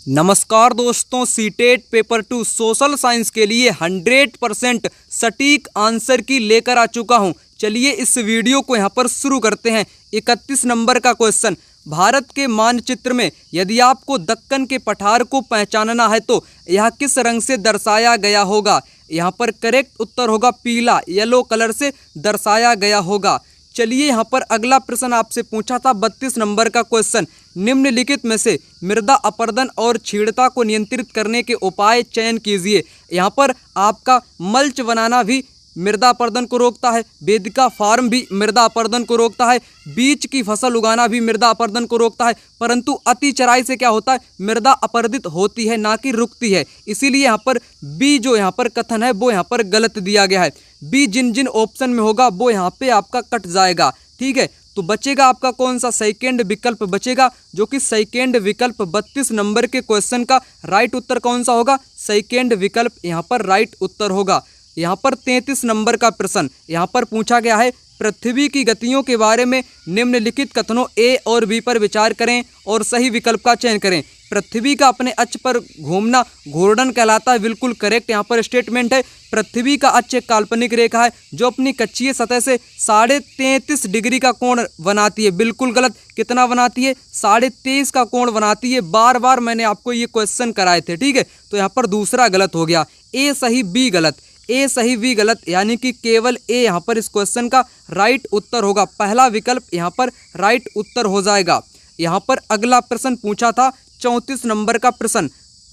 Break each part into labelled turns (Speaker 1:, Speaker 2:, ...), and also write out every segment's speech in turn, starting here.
Speaker 1: नमस्कार दोस्तों, CTET paper 2 social science के लिए 100% सटीक आंसर की लेकर आ चुका हूं। चलिए इस वीडियो को यहां पर शुरू करते हैं। 31 नंबर का क्वेश्चन, भारत के मानचित्र में यदि आपको दक्कन के पठार को पहचानना है तो यह किस रंग से दर्शाया गया होगा। यहां पर करेक्ट उत्तर होगा पीला, येलो कलर से दर्शाया गया होगा। चलिए यहाँ पर अगला प्रश्न आपसे पूछा था 32 नंबर का क्वेश्चन, निम्नलिखित में से मृदा अपरदन और छीड़ता को नियंत्रित करने के उपाय चयन कीजिए। यहाँ पर आपका मल्च बनाना भी मृदा अपरदन को रोकता है, वेदिका फार्म भी मृदा अपरदन को रोकता है, बीज की फसल उगाना भी मृदा अपरदन को रोकता है, परंतु अति चराई से क्या होता है, मृदा अपरदित होती है ना कि रुकती है। इसीलिए यहाँ पर बी जो यहाँ पर कथन है वो यहाँ पर गलत दिया गया है। बी जिन जिन ऑप्शन में होगा वो यहाँ पे आपका कट जाएगा। ठीक है, तो बचेगा आपका कौन सा, सेकेंड विकल्प बचेगा, जो कि सेकेंड विकल्प 32 नंबर के क्वेश्चन का राइट उत्तर कौन सा होगा, सेकेंड विकल्प यहाँ पर राइट उत्तर होगा। यहाँ पर 33 नंबर का प्रश्न यहाँ पर पूछा गया है, पृथ्वी की गतियों के बारे में निम्नलिखित कथनों ए और बी पर विचार करें और सही विकल्प का चयन करें। पृथ्वी का अपने अक्ष पर घूमना घूर्णन कहलाता है, बिल्कुल करेक्ट यहाँ पर स्टेटमेंट है। पृथ्वी का अक्ष एक काल्पनिक रेखा है जो अपनी कक्षीय सतह से 33.5 डिग्री का कोण बनाती है, बिल्कुल गलत। कितना बनाती है, 23.5 का कोण बनाती है। बार बार मैंने आपको ये क्वेश्चन कराए थे। ठीक है, तो यहाँ पर दूसरा गलत हो गया, ए सही बी गलत, ए सही बी गलत, यानी कि केवल ए यहाँ पर इस क्वेश्चन का राइट उत्तर होगा। पहला विकल्प यहाँ पर राइट उत्तर हो जाएगा। यहाँ पर अगला प्रश्न पूछा था 34 नंबर का प्रश्न,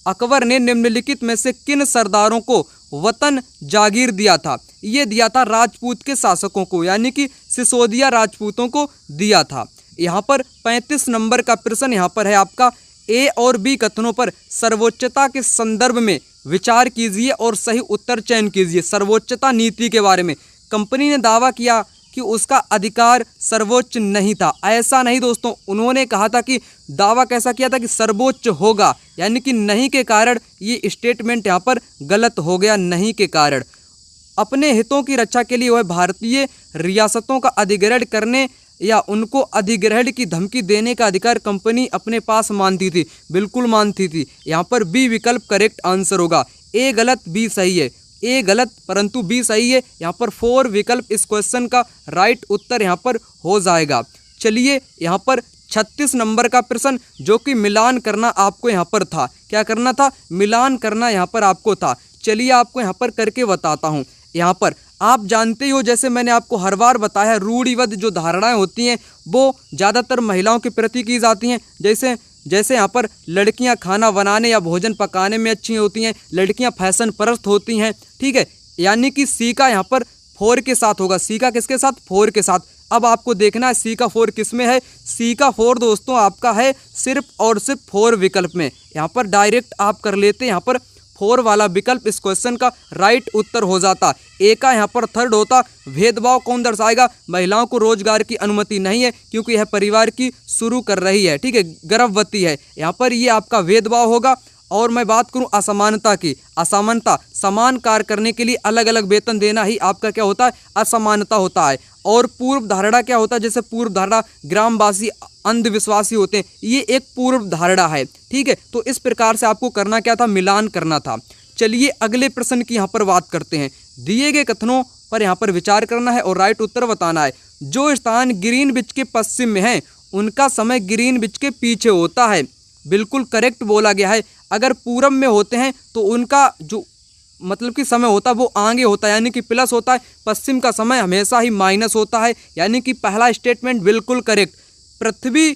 Speaker 1: अकबर ने निम्नलिखित में से किन सरदारों को वतन जागीर दिया था। ये दिया था राजपूत के शासकों को, यानी कि सिसोदिया राजपूतों को दिया था। यहाँ पर 35 नंबर का प्रश्न यहाँ पर है आपका, ए और बी कथनों पर सर्वोच्चता के संदर्भ में विचार कीजिए और सही उत्तर चयन कीजिए। सर्वोच्चता नीति के बारे में कंपनी ने दावा किया कि उसका अधिकार सर्वोच्च नहीं था। ऐसा नहीं दोस्तों, उन्होंने कहा था कि दावा कैसा किया था कि सर्वोच्च होगा, यानी कि नहीं के कारण ये स्टेटमेंट यहाँ पर गलत हो गया। नहीं के कारण अपने हितों की रक्षा के लिए वह भारतीय रियासतों का अधिग्रहण करने या उनको अधिग्रहण की धमकी देने का अधिकार कंपनी अपने पास मानती थी, बिल्कुल मानती थी। यहाँ पर बी विकल्प करेक्ट आंसर होगा। ए गलत बी सही है, ए गलत परंतु बी सही है। यहाँ पर 4 विकल्प इस क्वेश्चन का राइट उत्तर यहाँ पर हो जाएगा। चलिए यहाँ पर 36 नंबर का प्रश्न, जो कि मिलान करना आपको यहाँ पर था। क्या करना था, मिलान करना यहाँ पर आपको था। चलिए आपको यहाँ पर करके बताता हूँ। यहाँ पर आप जानते हो, जैसे मैंने आपको हर बार बताया, रूढ़िवादी जो धारणाएं होती हैं वो ज़्यादातर महिलाओं के प्रति की जाती हैं। जैसे यहाँ पर लड़कियाँ खाना बनाने या भोजन पकाने में अच्छी होती हैं, लड़कियाँ फैशन परस्त होती हैं। ठीक है, यानी कि सी का यहाँ पर 4 के साथ होगा। सी का किसके साथ, 4 के साथ। अब आपको देखना है सी का 4 किस में है। सी का 4 दोस्तों आपका है सिर्फ और सिर्फ 4 विकल्प में। यहाँ पर डायरेक्ट आप कर लेते, यहाँ पर 4 वाला विकल्प इस क्वेश्चन का राइट उत्तर हो जाता। ए का यहाँ पर 3rd होता। भेदभाव कौन दर्शाएगा, महिलाओं को रोजगार की अनुमति नहीं है क्योंकि यह परिवार की शुरू कर रही है। ठीक है, गर्भवती है, यहाँ पर ये आपका भेदभाव होगा। और मैं बात करूं असमानता की, असमानता समान कार्य करने के लिए अलग अलग वेतन देना ही आपका क्या होता है, असमानता होता है। और पूर्व धारणा क्या होता है, जैसे पूर्व धारणा ग्रामवासी अंधविश्वासी होते हैं, ये एक पूर्व धारणा है। ठीक है, तो इस प्रकार से आपको करना क्या था, मिलान करना था। चलिए अगले प्रश्न की यहाँ पर बात करते हैं। दिए गए कथनों पर यहाँ पर विचार करना है और राइट उत्तर बताना है। जो स्थान ग्रीनविच के पश्चिम में है उनका समय ग्रीनविच के पीछे होता है, बिल्कुल करेक्ट बोला गया है। अगर पूरब में होते हैं तो उनका जो मतलब कि समय होता है वो आगे होता है, यानी कि प्लस होता है। पश्चिम का समय हमेशा ही माइनस होता है, यानी कि पहला स्टेटमेंट बिल्कुल करेक्ट। पृथ्वी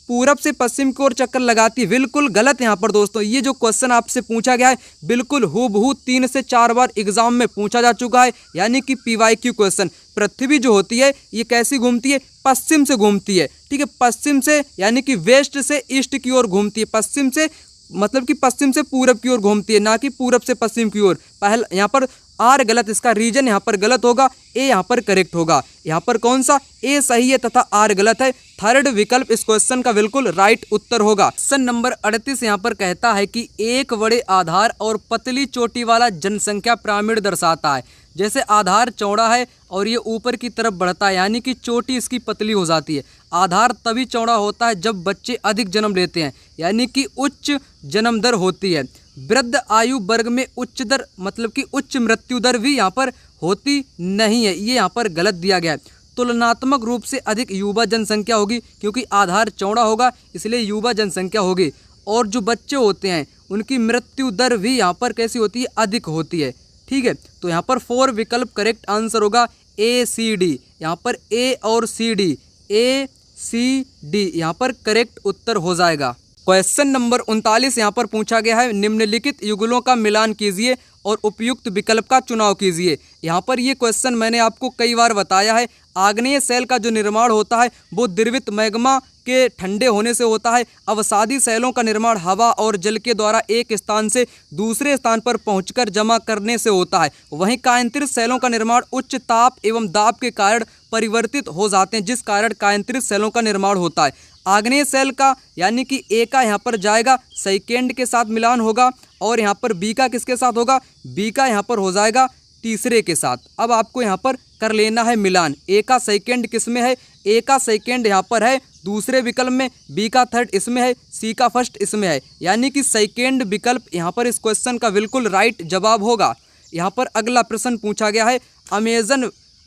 Speaker 1: पूरब से पश्चिम की ओर चक्कर लगाती है, बिल्कुल गलत। यहाँ पर दोस्तों ये जो क्वेश्चन आपसे पूछा गया है बिल्कुल हूबहू 3 से 4 बार एग्जाम में पूछा जा चुका है, यानी कि PYQ क्वेश्चन। पृथ्वी जो होती है ये कैसी घूमती है, पश्चिम से घूमती है। ठीक है, पश्चिम से यानी कि वेस्ट से ईस्ट की ओर घूमती है, पश्चिम से मतलब कि पश्चिम से पूरब की ओर घूमती है, ना कि पूरब से पश्चिम की ओर। पहला यहाँ पर आर गलत, इसका रीजन यहाँ पर गलत होगा। ए यहाँ पर करेक्ट होगा। यहाँ पर कौन सा, ए सही है तथा आर गलत है। 3rd विकल्प इस क्वेश्चन का बिल्कुल राइट उत्तर होगा। क्वेश्चन नंबर 38 यहाँ पर कहता है कि एक बड़े आधार और पतली चोटी वाला जनसंख्या पिरामिड दर्शाता है। जैसे आधार चौड़ा है और ये ऊपर की तरफ बढ़ता है, यानी कि चोटी इसकी पतली हो जाती है। आधार तभी चौड़ा होता है जब बच्चे अधिक जन्म लेते हैं, यानी कि उच्च जन्म दर होती है। वृद्ध आयु वर्ग में उच्च दर मतलब कि उच्च मृत्यु दर भी यहाँ पर होती नहीं है, ये यहाँ पर गलत दिया गया है। तुलनात्मक रूप से अधिक युवा जनसंख्या होगी, क्योंकि आधार चौड़ा होगा इसलिए युवा जनसंख्या होगी। और जो बच्चे होते हैं उनकी मृत्यु दर भी यहाँ पर कैसी होती है, अधिक होती है। ठीक है, तो यहाँ पर 4 विकल्प करेक्ट आंसर होगा ए सी डी। यहाँ पर ए और सी डी, ए सी डी यहाँ पर करेक्ट उत्तर हो जाएगा। क्वेश्चन नंबर 39 यहाँ पर पूछा गया है, निम्नलिखित युगलों का मिलान कीजिए और उपयुक्त विकल्प का चुनाव कीजिए। यहाँ पर ये क्वेश्चन मैंने आपको कई बार बताया है। आग्नेय सेल का जो निर्माण होता है वो द्रवित मैग्मा के ठंडे होने से होता है। अवसादी सेलों का निर्माण हवा और जल के द्वारा एक स्थान से दूसरे स्थान पर पहुंचकर जमा करने से होता है। वहीं कायांतरित सेलों का निर्माण उच्च ताप एवं दाब के कारण परिवर्तित हो जाते हैं, जिस कारण कायांतरित सेलों का निर्माण होता है। आग्नेय सेल का यानी कि ए का यहाँ पर जाएगा सेकेंड के साथ मिलान होगा, और यहाँ पर बी का किसके साथ होगा, बी का यहाँ पर हो जाएगा तीसरे के साथ। अब आपको यहाँ पर कर लेना है मिलान। ए का सेकेंड किस में है, ए का सेकेंड यहाँ पर है दूसरे विकल्प में, बी का थर्ड इसमें है, सी का फर्स्ट इसमें है, यानी कि सेकेंड विकल्प यहाँ पर इस क्वेश्चन का बिल्कुल राइट जवाब होगा। यहाँ पर अगला प्रश्न पूछा गया है,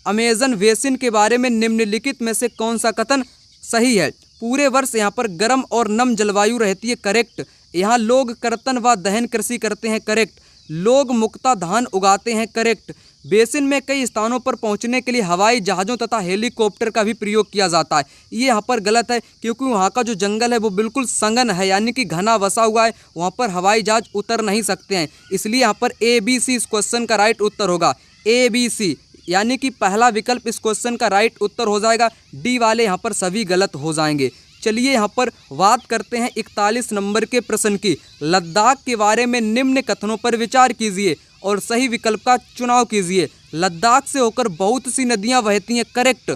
Speaker 1: अमेजन बेसिन के बारे में निम्नलिखित में से कौन सा कथन सही है। पूरे वर्ष यहाँ पर गर्म और नम जलवायु रहती है, करेक्ट। यहाँ लोग कर्तन व दहन कृषि करते हैं, करेक्ट। लोग मुक्ता धान उगाते हैं, करेक्ट। बेसिन में कई स्थानों पर पहुंचने के लिए हवाई जहाज़ों तथा हेलीकॉप्टर का भी प्रयोग किया जाता है, ये यहाँ पर गलत है, क्योंकि वहाँ का जो जंगल है वो बिल्कुल संघन है, यानी कि घना बसा हुआ है, वहाँ पर हवाई जहाज उतर नहीं सकते हैं। इसलिए यहाँ पर ए बी सी इस क्वेश्चन का राइट उत्तर होगा, ए बी सी, यानी कि पहला विकल्प इस क्वेश्चन का राइट उत्तर हो जाएगा। डी वाले यहाँ पर सभी गलत हो जाएंगे। चलिए यहाँ पर बात करते हैं 41 नंबर के प्रश्न की। लद्दाख के बारे में निम्न कथनों पर विचार कीजिए और सही विकल्प का चुनाव कीजिए। लद्दाख से होकर बहुत सी नदियाँ बहती हैं, करेक्ट।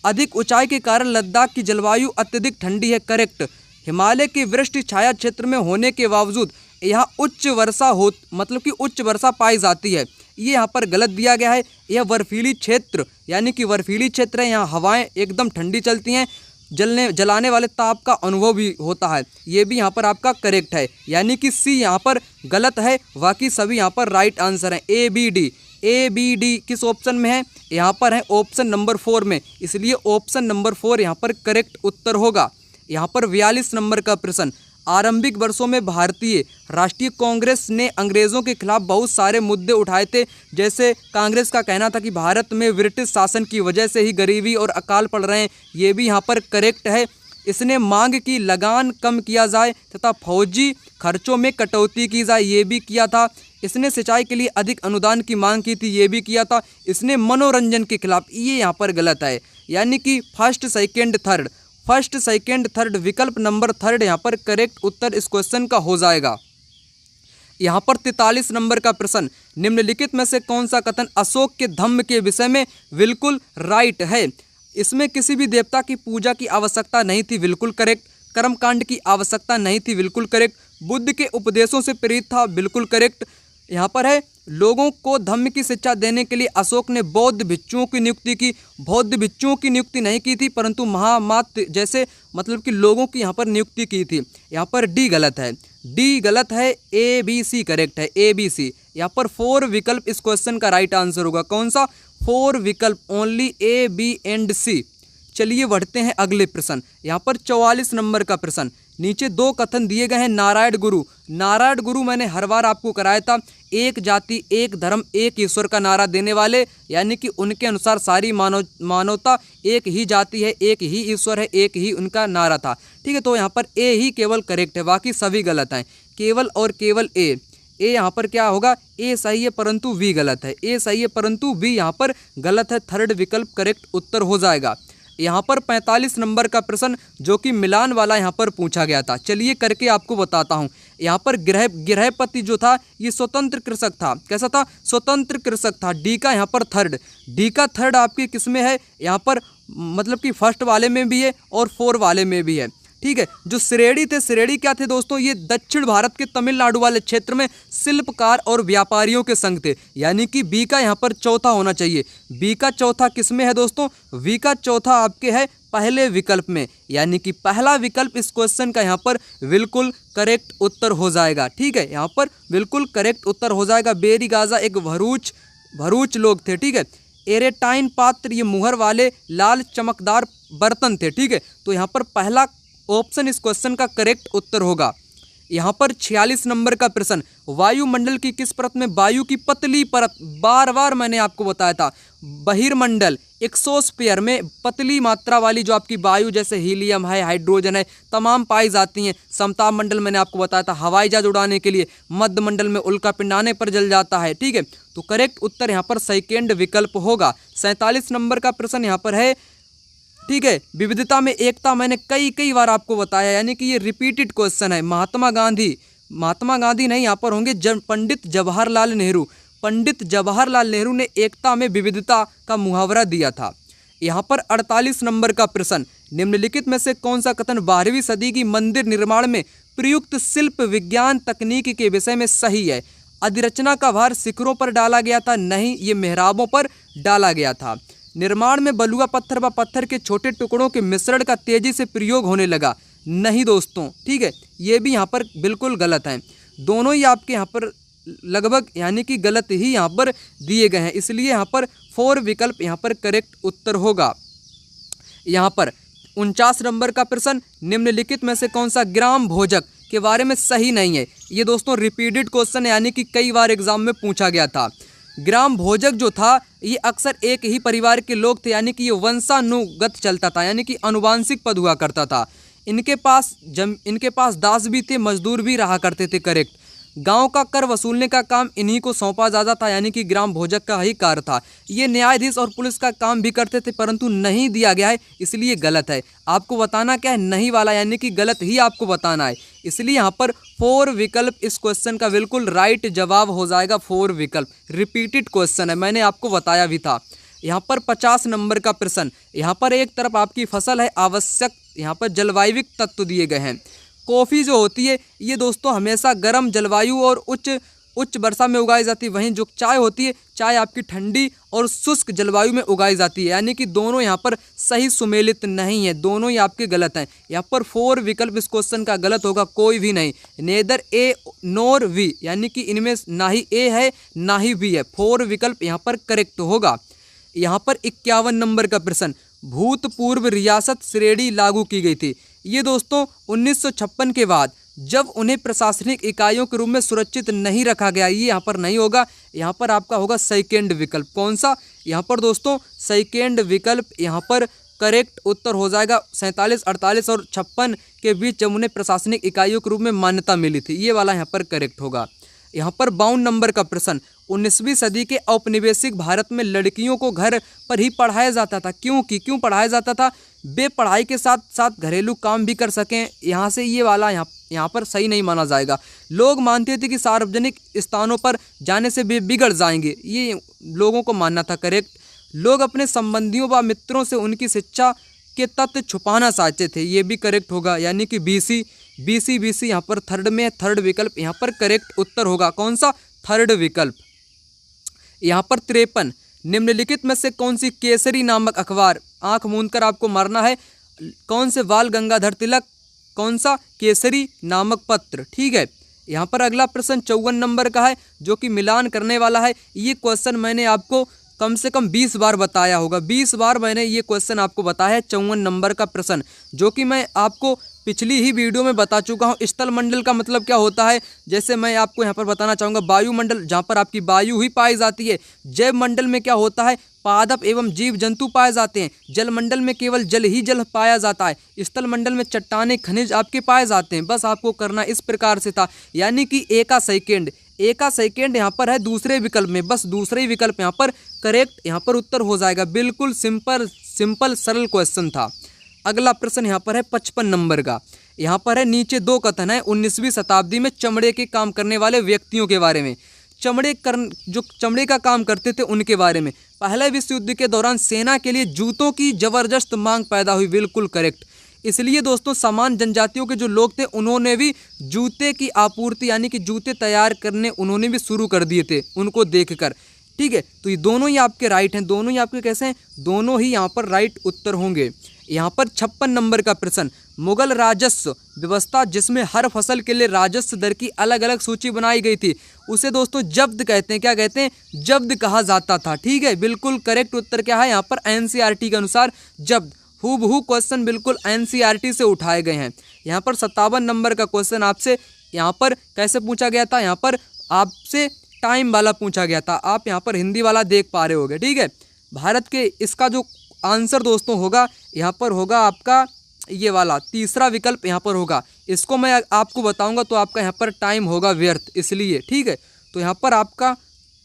Speaker 1: अधिक ऊंचाई के कारण लद्दाख की जलवायु अत्यधिक ठंडी है, करेक्ट। हिमालय के वृष्टि छाया क्षेत्र में होने के बावजूद यहाँ उच्च वर्षा पाई जाती है, ये यहाँ पर गलत दिया गया है। यह बर्फीली क्षेत्र यानी कि बर्फीली क्षेत्र है, यहाँ हवाएं एकदम ठंडी चलती हैं, जलाने वाले ताप का अनुभव भी होता है, ये भी यहाँ पर आपका करेक्ट है, यानी कि सी यहाँ पर गलत है, बाकी सभी यहाँ पर राइट आंसर हैं। ए बी डी किस ऑप्शन में है, यहाँ पर है ऑप्शन नंबर 4 में, इसलिए ऑप्शन नंबर 4 यहाँ पर करेक्ट उत्तर होगा। यहाँ पर 42 नंबर का प्रश्न, आरंभिक वर्षों में भारतीय राष्ट्रीय कांग्रेस ने अंग्रेज़ों के खिलाफ बहुत सारे मुद्दे उठाए थे। जैसे कांग्रेस का कहना था कि भारत में ब्रिटिश शासन की वजह से ही गरीबी और अकाल पड़ रहे हैं, ये भी यहाँ पर करेक्ट है। इसने मांग की लगान कम किया जाए तथा फौजी खर्चों में कटौती की जाए, ये भी किया था। इसने सिंचाई के लिए अधिक अनुदान की मांग की थी, ये भी किया था। इसने मनोरंजन के खिलाफ, ये यहाँ पर गलत है, यानी कि फर्स्ट सेकेंड थर्ड विकल्प नंबर 3 यहाँ पर करेक्ट उत्तर इस क्वेश्चन का हो जाएगा। यहाँ पर 43 नंबर का प्रश्न, निम्नलिखित में से कौन सा कथन अशोक के धम्म के विषय में बिल्कुल राइट है। इसमें किसी भी देवता की पूजा की आवश्यकता नहीं थी, बिल्कुल करेक्ट। कर्मकांड की आवश्यकता नहीं थी, बिल्कुल करेक्ट। बुद्ध के उपदेशों से प्रेरित था, बिल्कुल करेक्ट। यहाँ पर है लोगों को धम्म की शिक्षा देने के लिए अशोक ने बौद्ध भिक्षुओं की नियुक्ति की। बौद्ध भिक्षुओं की नियुक्ति नहीं की थी, परंतु महामात्र जैसे मतलब कि लोगों की यहाँ पर नियुक्ति की थी। यहाँ पर डी गलत है, डी गलत है, ए बी सी करेक्ट है, ए बी सी। यहाँ पर 4 विकल्प इस क्वेश्चन का राइट आंसर होगा। कौन सा 4 विकल्प, ओनली ए बी एंड सी। चलिए बढ़ते हैं अगले प्रश्न। यहाँ पर 44 नंबर का प्रश्न, नीचे 2 कथन दिए गए हैं। नारायण गुरु मैंने हर बार आपको कराया था, एक जाति एक धर्म एक ईश्वर का नारा देने वाले, यानी कि उनके अनुसार सारी मानवता एक ही जाति है, एक ही ईश्वर है, एक ही उनका नारा था। ठीक है, तो यहाँ पर ए ही केवल करेक्ट है, बाकी सभी गलत हैं। केवल और केवल ए यहाँ पर क्या होगा, ए सही है परंतु बी गलत है, ए सही है परंतु बी यहाँ पर गलत है। थर्ड विकल्प करेक्ट उत्तर हो जाएगा। यहाँ पर 45 नंबर का प्रश्न जो कि मिलान वाला यहाँ पर पूछा गया था, चलिए करके आपको बताता हूँ। यहाँ पर गृहपति जो था ये स्वतंत्र कृषक था। कैसा था, स्वतंत्र कृषक था। डी का यहाँ पर थर्ड आपके किस में है, यहाँ पर मतलब कि फर्स्ट वाले में भी है और 4 वाले में भी है। ठीक है। जो श्रेणी थे, श्रेणी क्या थे दोस्तों, ये दक्षिण भारत के तमिलनाडु वाले क्षेत्र में शिल्पकार और व्यापारियों के संघ थे, यानी कि बी का यहाँ पर चौथा होना चाहिए। बी का चौथा किस में है दोस्तों, बी का चौथा आपके है पहले विकल्प में, यानी कि पहला विकल्प इस क्वेश्चन का यहाँ पर बिल्कुल करेक्ट उत्तर हो जाएगा। ठीक है, यहाँ पर बिल्कुल करेक्ट उत्तर हो जाएगा। बेरी गाजा एक भरूच लोग थे। ठीक है, एरेटाइन पात्र ये मुहर वाले लाल चमकदार बर्तन थे। ठीक है, तो यहाँ पर पहला ऑप्शन इस क्वेश्चन का करेक्ट उत्तर होगा। यहाँ पर 46 नंबर का प्रश्न, वायुमंडल की किस परत में वायु की पतली परत, बार बार मैंने आपको बताया था, बहिर्मंडल एक्सोस्फीयर में पतली मात्रा वाली जो आपकी वायु जैसे हीलियम है, हाइड्रोजन है, तमाम पाई जाती हैं। समताप मंडल मैंने आपको बताया था हवाई जहाज उड़ाने के लिए, मध्य मंडल में उल्का पिंड आने पर जल जाता है। ठीक है, तो करेक्ट उत्तर यहाँ पर सेकेंड विकल्प होगा। 47 नंबर का प्रश्न यहाँ पर है, ठीक है, विविधता में एकता, मैंने कई बार आपको बताया, यानी कि ये रिपीटेड क्वेश्चन है। महात्मा गांधी नहीं, यहाँ पर होंगे पंडित जवाहरलाल नेहरू। पंडित जवाहरलाल नेहरू ने एकता में विविधता का मुहावरा दिया था। यहाँ पर 48 नंबर का प्रश्न, निम्नलिखित में से कौन सा कथन 12वीं सदी की मंदिर निर्माण में प्रयुक्त शिल्प विज्ञान तकनीक के विषय में सही है। अधिरचना का भार शिखरों पर डाला गया था, नहीं, ये मेहराबों पर डाला गया था। निर्माण में बलुआ पत्थर व पत्थर के छोटे टुकड़ों के मिश्रण का तेजी से प्रयोग होने लगा, नहीं दोस्तों। ठीक है, ये भी यहाँ पर बिल्कुल गलत है। दोनों ही आपके यहाँ पर लगभग यानी कि गलत ही यहाँ पर दिए गए हैं, इसलिए यहाँ पर 4 विकल्प यहाँ पर करेक्ट उत्तर होगा। यहाँ पर 49 नंबर का प्रश्न, निम्नलिखित में से कौन सा ग्राम भोजक के बारे में सही नहीं है। ये दोस्तों रिपीटेड क्वेश्चन है, यानी कि कई बार एग्जाम में पूछा गया था। ग्राम भोजक जो था ये अक्सर एक ही परिवार के लोग थे, यानी कि ये वंशानुगत चलता था, यानी कि अनुवांशिक पद हुआ करता था। इनके पास दास भी थे, मजदूर भी रहा करते थे। करेक्ट। गांव का कर वसूलने का काम इन्हीं को सौंपा जाता था, यानी कि ग्राम भोजक का ही कार्य था। ये न्यायाधीश और पुलिस का काम भी करते थे, परंतु नहीं दिया गया है, इसलिए गलत है। आपको बताना क्या है, नहीं वाला, यानी कि गलत ही आपको बताना है। इसलिए यहाँ पर 4 विकल्प इस क्वेश्चन का बिल्कुल राइट जवाब हो जाएगा। 4 विकल्प रिपीटेड क्वेश्चन है, मैंने आपको बताया भी था। यहाँ पर 50 नंबर का प्रश्न, यहाँ पर एक तरफ आपकी फसल है, आवश्यक यहाँ पर जलवायविक तत्व दिए गए हैं। कॉफ़ी जो होती है ये दोस्तों हमेशा गर्म जलवायु और उच्च वर्षा में उगाई जाती है, वहीं जो चाय होती है, चाय आपकी ठंडी और शुष्क जलवायु में उगाई जाती है, यानी कि दोनों यहाँ पर सही सुमेलित नहीं है, दोनों ही आपके गलत हैं। यहाँ पर 4 विकल्प इस क्वेश्चन का गलत होगा, कोई भी नहीं। नेदर ए नोर वी, यानी कि इनमें ना ही ए है ना ही बी है। 4 विकल्प यहाँ पर करेक्ट होगा। यहाँ पर 51 नंबर का प्रश्न, भूतपूर्व रियासत श्रेणी लागू की गई थी। ये दोस्तों 1956 के बाद जब उन्हें प्रशासनिक इकाइयों के रूप में सुरक्षित नहीं रखा गया, ये यहाँ पर नहीं होगा। यहाँ पर आपका होगा सेकेंड विकल्प। कौन सा, यहाँ पर दोस्तों सेकेंड विकल्प यहाँ पर करेक्ट उत्तर हो जाएगा। 47, 48 और 56 के बीच जब उन्हें प्रशासनिक इकाइयों के रूप में मान्यता मिली थी, ये वाला यहाँ पर करेक्ट होगा। यहाँ पर 52 नंबर का प्रश्न, 19वीं सदी के औपनिवेशिक भारत में लड़कियों को घर पर ही पढ़ाया जाता था, क्यों पढ़ाया जाता था, वे पढ़ाई के साथ साथ घरेलू काम भी कर सकें। यहाँ से ये वाला यहाँ पर सही नहीं माना जाएगा। लोग मानते थे कि सार्वजनिक स्थानों पर जाने से वे बिगड़ जाएंगे, ये लोगों को मानना था। करेक्ट। लोग अपने संबंधियों व मित्रों से उनकी शिक्षा के तथ्य छुपाना चाहते थे, ये भी करेक्ट होगा, यानी कि बीसी यहाँ पर थर्ड में, थर्ड विकल्प यहाँ पर करेक्ट उत्तर होगा। कौन सा, थर्ड विकल्प। यहाँ पर 53, निम्नलिखित में से कौन सी केसरी नामक अखबार, आंख मूंदकर आपको मारना है, कौन से बाल गंगाधर तिलक, कौन सा केसरी नामक पत्र। ठीक है, यहाँ पर अगला प्रश्न 54 नंबर का है, जो कि मिलान करने वाला है। ये क्वेश्चन मैंने आपको कम से कम 20 बार बताया होगा, 20 बार मैंने ये क्वेश्चन आपको बताया है। 54 नंबर का प्रश्न, जो कि मैं आपको पिछली ही वीडियो में बता चुका हूँ। स्थल मंडल का मतलब क्या होता है, जैसे मैं आपको यहाँ पर बताना चाहूँगा, वायुमंडल जहाँ पर आपकी वायु ही पाई जाती है। जैव मंडल में क्या होता है, पादप एवं जीव जंतु पाए जाते हैं। जल मंडल में केवल जल ही जल पाया जाता है। स्थल मंडल में चट्टाने खनिज आपके पाए जाते हैं। बस आपको करना इस प्रकार से था, यानी कि ए का सेकेंड यहाँ पर है दूसरे विकल्प में, बस दूसरे ही विकल्प यहाँ पर करेक्ट यहाँ पर उत्तर हो जाएगा। बिल्कुल सिंपल सरल क्वेश्चन था। अगला प्रश्न यहाँ पर है 55 नंबर का। यहाँ पर है, नीचे 2 कथन है 19वीं शताब्दी में चमड़े के काम करने वाले व्यक्तियों के बारे में। जो चमड़े का काम करते थे उनके बारे में। पहले विश्व युद्ध के दौरान सेना के लिए जूतों की जबरदस्त मांग पैदा हुई, बिल्कुल करेक्ट। इसलिए दोस्तों समान जनजातियों के जो लोग थे उन्होंने भी जूते की आपूर्ति यानी कि जूते तैयार करने उन्होंने भी शुरू कर दिए थे उनको देखकर। ठीक है, तो ये दोनों ही आपके राइट हैं, दोनों ही आपके कैसे हैं, दोनों ही यहाँ पर राइट उत्तर होंगे। यहाँ पर 56 नंबर का प्रश्न, मुगल राजस्व व्यवस्था जिसमें हर फसल के लिए राजस्व दर की अलग अलग सूची बनाई गई थी उसे दोस्तों जब्द कहते हैं। क्या कहते हैं? जब्द कहा जाता था। ठीक है, बिल्कुल करेक्ट उत्तर क्या है यहाँ पर? एनसीईआरटी के अनुसार जब्द। हूबहू क्वेश्चन बिल्कुल एनसीईआरटी से उठाए गए हैं। यहाँ पर 57 नंबर का क्वेश्चन आपसे यहाँ पर कैसे पूछा गया था? यहाँ पर आपसे टाइम वाला पूछा गया था। आप यहाँ पर हिंदी वाला देख पा रहे होगे। ठीक है, भारत के इसका जो आंसर दोस्तों होगा यहाँ पर होगा आपका ये वाला तीसरा विकल्प यहाँ पर होगा। इसको मैं आपको बताऊंगा तो आपका यहाँ पर टाइम होगा व्यर्थ, इसलिए। ठीक है, तो यहाँ पर आपका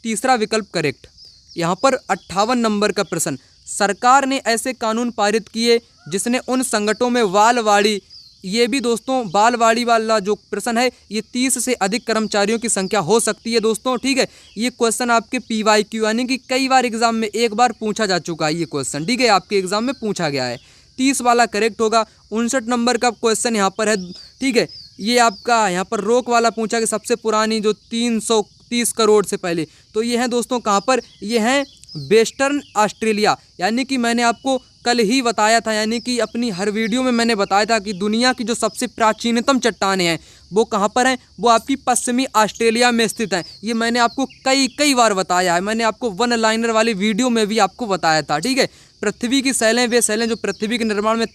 Speaker 1: तीसरा विकल्प करेक्ट। यहाँ पर 58 नंबर का प्रश्न, सरकार ने ऐसे कानून पारित किए जिसने उन संगठनों में बालवाड़ी, ये भी दोस्तों बालवाड़ी वाला जो प्रश्न है ये 30 से अधिक कर्मचारियों की संख्या हो सकती है दोस्तों। ठीक है, ये क्वेश्चन आपके PYQ यानी कि कई बार एग्जाम में एक बार पूछा जा चुका है ये क्वेश्चन। ठीक है, आपके एग्जाम में पूछा गया है। 30 वाला करेक्ट होगा। 59 नंबर का क्वेश्चन यहाँ पर है। ठीक है, ये आपका यहाँ पर रोक वाला पूछा कि सबसे पुरानी जो 330 करोड़ से पहले, तो ये है दोस्तों कहाँ पर? ये है वेस्टर्न ऑस्ट्रेलिया। यानी कि मैंने आपको कल ही बताया था, यानी कि अपनी हर वीडियो में मैंने बताया था कि दुनिया की जो सबसे प्राचीनतम चट्टानें हैं वो कहाँ पर हैं? वो आपकी पश्चिमी ऑस्ट्रेलिया में स्थित हैं। ये मैंने आपको कई बार बताया है। मैंने आपको वन लाइनर वाली वीडियो में भी आपको बताया था। ठीक है, पृथ्वी की शैलें वे शैलें जो पृथ्वी के निर्माण में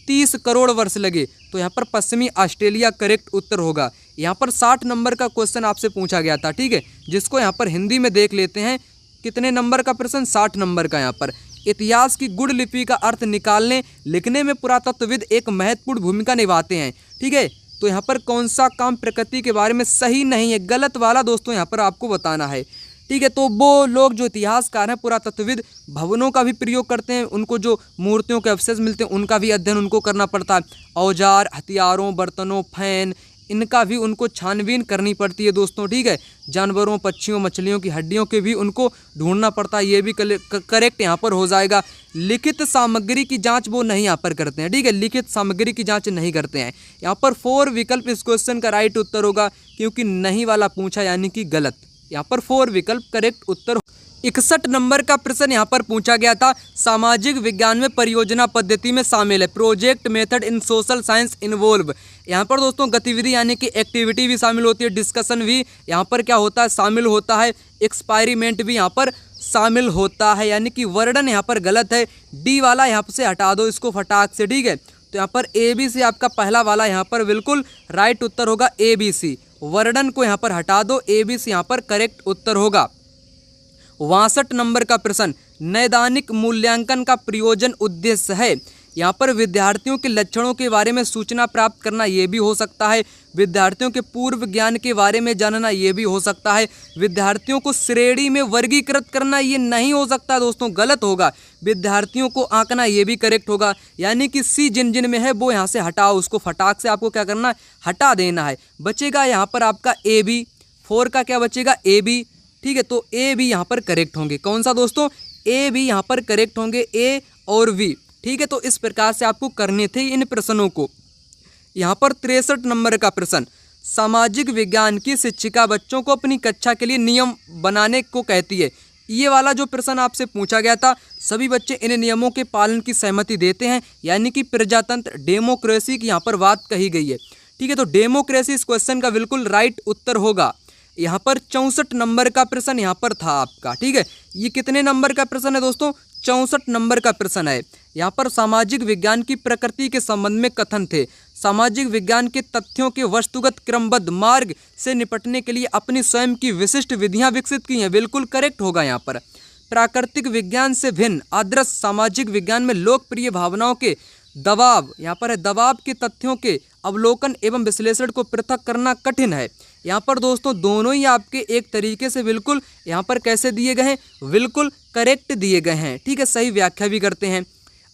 Speaker 1: 30 करोड़ वर्ष लगे, तो यहाँ पर पश्चिमी ऑस्ट्रेलिया करेक्ट उत्तर होगा। यहाँ पर 60 नंबर का क्वेश्चन आपसे पूछा गया था। ठीक है, जिसको यहाँ पर हिंदी में देख लेते हैं। कितने नंबर का प्रश्न? 60 नंबर का। यहाँ पर इतिहास की गुड़ लिपि का अर्थ निकालने लिखने में पुरातत्वविद एक महत्वपूर्ण भूमिका निभाते हैं। ठीक है, तो यहाँ पर कौन सा काम प्रकृति के बारे में सही नहीं है? गलत वाला दोस्तों यहाँ पर आपको बताना है। ठीक है, तो वो लोग जो इतिहासकार हैं, पुरातत्वविद, भवनों का भी प्रयोग करते हैं। उनको जो मूर्तियों के अवशेष मिलते हैं उनका भी अध्ययन उनको करना पड़ता है। औजार, हथियारों, बर्तनों, फैन, इनका भी उनको छानबीन करनी पड़ती है दोस्तों। ठीक है, जानवरों, पक्षियों, मछलियों की हड्डियों के भी उनको ढूंढना पड़ता है। ये भी करेक्ट यहाँ पर हो जाएगा। लिखित सामग्री की जांच वो नहीं यहाँ पर करते हैं। ठीक है, लिखित सामग्री की जांच नहीं करते हैं। यहाँ पर 4 विकल्प इस क्वेश्चन का राइट उत्तर होगा, क्योंकि नहीं वाला पूछा यानी कि गलत। यहाँ पर 4 विकल्प करेक्ट उत्तर। 61 नंबर का प्रश्न यहाँ पर पूछा गया था, सामाजिक विज्ञान में परियोजना पद्धति में शामिल है। Project method in social science involve. यहाँ पर दोस्तों गतिविधि यानी कि एक्टिविटी भी शामिल होती है, डिस्कशन भी यहाँ पर क्या होता है? शामिल होता है। एक्सपेरिमेंट भी यहाँ पर शामिल होता है, यानी कि वर्णन यहाँ पर गलत है। डी वाला यहाँ से हटा दो इसको फटाक से। ठीक है, तो यहाँ पर ABC आपका पहला वाला यहाँ पर बिल्कुल राइट उत्तर होगा। ABC वर्णन को यहाँ पर हटा दो, ABC यहाँ पर करेक्ट उत्तर होगा। 62 नंबर का प्रश्न, नैदानिक मूल्यांकन का प्रयोजन उद्देश्य है। यहाँ पर विद्यार्थियों के लक्षणों के बारे में सूचना प्राप्त करना ये भी हो सकता है। विद्यार्थियों के पूर्व ज्ञान के बारे में जानना ये भी हो सकता है। विद्यार्थियों को श्रेणी में वर्गीकृत करना ये नहीं हो सकता दोस्तों, गलत होगा। विद्यार्थियों को आंकना ये भी करेक्ट होगा। यानी कि सी जिन में है वो यहाँ से हटाओ, उसको फटाक से आपको क्या करना है? हटा देना है। बचेगा यहाँ पर आपका AB। 4 का क्या बचेगा? AB। ठीक है, तो A भी यहाँ पर करेक्ट होंगे। कौन सा दोस्तों? A भी यहाँ पर करेक्ट होंगे, A और V। ठीक है, तो इस प्रकार से आपको करने थे इन प्रश्नों को। यहाँ पर 63 नंबर का प्रश्न, सामाजिक विज्ञान की शिक्षिका बच्चों को अपनी कक्षा के लिए नियम बनाने को कहती है। ये वाला जो प्रश्न आपसे पूछा गया था, सभी बच्चे इन नियमों के पालन की सहमति देते हैं, यानी कि प्रजातंत्र डेमोक्रेसी की यहाँ पर बात कही गई है। ठीक है, तो डेमोक्रेसी इस क्वेश्चन का बिल्कुल राइट उत्तर होगा। यहाँ पर 64 नंबर का प्रश्न यहाँ पर था आपका। ठीक है, ये कितने नंबर का प्रश्न है दोस्तों? 64 नंबर का प्रश्न है। यहाँ पर सामाजिक विज्ञान की प्रकृति के संबंध में कथन थे। सामाजिक विज्ञान के तथ्यों के वस्तुगत क्रमबद्ध मार्ग से निपटने के लिए अपनी स्वयं की विशिष्ट विधियां विकसित की हैं। बिल्कुल करेक्ट होगा यहाँ पर। प्राकृतिक विज्ञान से भिन्न आदर्श सामाजिक विज्ञान में लोकप्रिय भावनाओं के दबाव, यहाँ पर है दबाव के तथ्यों के अवलोकन एवं विश्लेषण को पृथक करना कठिन है। यहाँ पर दोस्तों दोनों ही आपके एक तरीके से बिल्कुल यहाँ पर कैसे दिए गए हैं? बिल्कुल करेक्ट दिए गए हैं। ठीक है, सही व्याख्या भी करते हैं।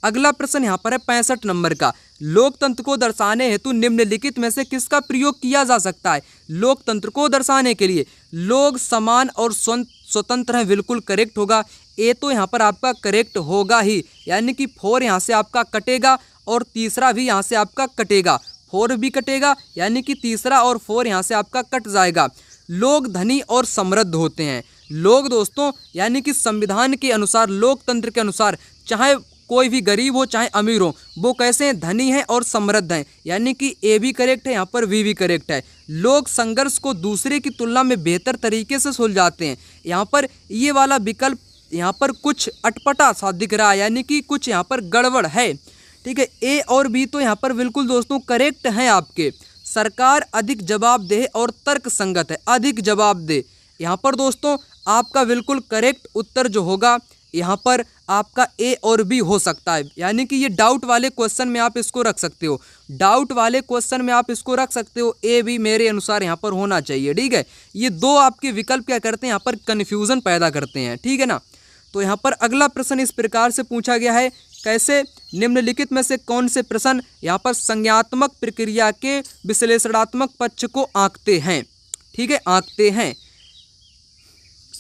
Speaker 1: अगला प्रश्न यहाँ पर है 65 नंबर का, लोकतंत्र को दर्शाने हेतु निम्नलिखित में से किसका प्रयोग किया जा सकता है? लोकतंत्र को दर्शाने के लिए लोग समान और स्वतंत्र हैं, बिल्कुल करेक्ट होगा। ए तो यहाँ पर आपका करेक्ट होगा ही, यानी कि 4 यहाँ से आपका कटेगा और तीसरा भी यहाँ से आपका कटेगा, 4 भी कटेगा, यानी कि तीसरा और 4 यहाँ से आपका कट जाएगा। लोग धनी और समृद्ध होते हैं। लोग दोस्तों यानी कि संविधान के अनुसार, लोकतंत्र के अनुसार, चाहे कोई भी गरीब हो चाहे अमीर हो, वो कैसे हैं, धनी हैं और समृद्ध हैं, यानी कि ए भी करेक्ट है, यहाँ पर वी भी करेक्ट है। लोग संघर्ष को दूसरे की तुलना में बेहतर तरीके से सुलझाते हैं। यहाँ पर ये वाला विकल्प यहाँ पर कुछ अटपटा सा दिख रहा है, यानी कि कुछ यहाँ पर गड़बड़ है। ठीक है, ए और बी तो यहाँ पर बिल्कुल दोस्तों करेक्ट हैं आपके। सरकार अधिक जवाबदेह और तर्क संगत है, अधिक जवाबदेह, यहाँ पर दोस्तों आपका बिल्कुल करेक्ट उत्तर जो होगा यहाँ पर आपका ए और बी हो सकता है, यानी कि ये डाउट वाले क्वेश्चन में आप इसको रख सकते हो, डाउट वाले क्वेश्चन में आप इसको रख सकते हो। ए बी मेरे अनुसार यहाँ पर होना चाहिए। ठीक है, ये दो आपके विकल्प क्या करते हैं, यहाँ पर कन्फ्यूज़न पैदा करते हैं। ठीक है ना। तो यहाँ पर अगला प्रश्न इस प्रकार से पूछा गया है, कैसे निम्नलिखित में से कौन से प्रश्न यहाँ पर संज्ञात्मक प्रक्रिया के विश्लेषणात्मक पक्ष को आंकते हैं। ठीक है, आंकते हैं।